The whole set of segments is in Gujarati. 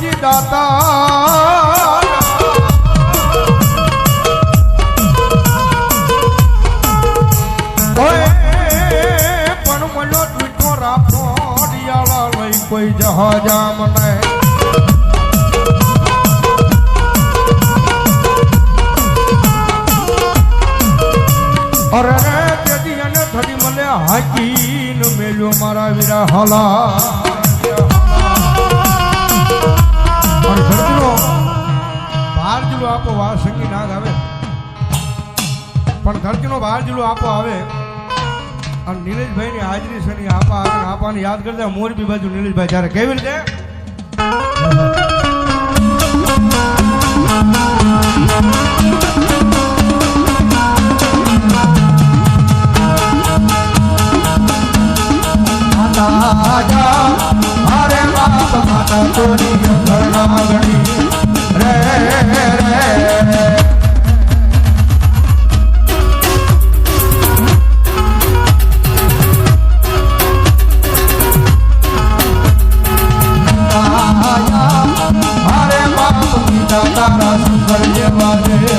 ધર્મજી દાતા પણ મનો મીઠો રાખો રિયાળા લઈ કોઈ જહાજા મને અરે તેથી અને થડી મને હાકીને મેલ્યો મારા વીરા હલા બહાર જુલો આપો વાર સંગી નાગ આવે પણ ધરતીનો બહાર જુલો આપો આવે અને નીલેશભાઈ ની હાજરી છે ની આપા આવે આપાને યાદ કરતા મોરબી બાજુ નીલેશભાઈ જ્યારે કેવી રીતે અરે બાપ માતા તોરી ઘરના ગણી રે તારા સુંદર જેવા રે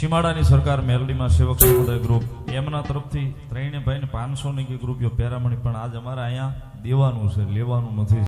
સીમાડાની સરકાર મેલડીમાં સેવક સમુદાય ગ્રુપ એમના તરફથી ત્રણેય ભાઈને 500 ની ગ્રુપ પેરામણી પણ આજ અમારે અહીંયા દેવાનું છે લેવાનું નથી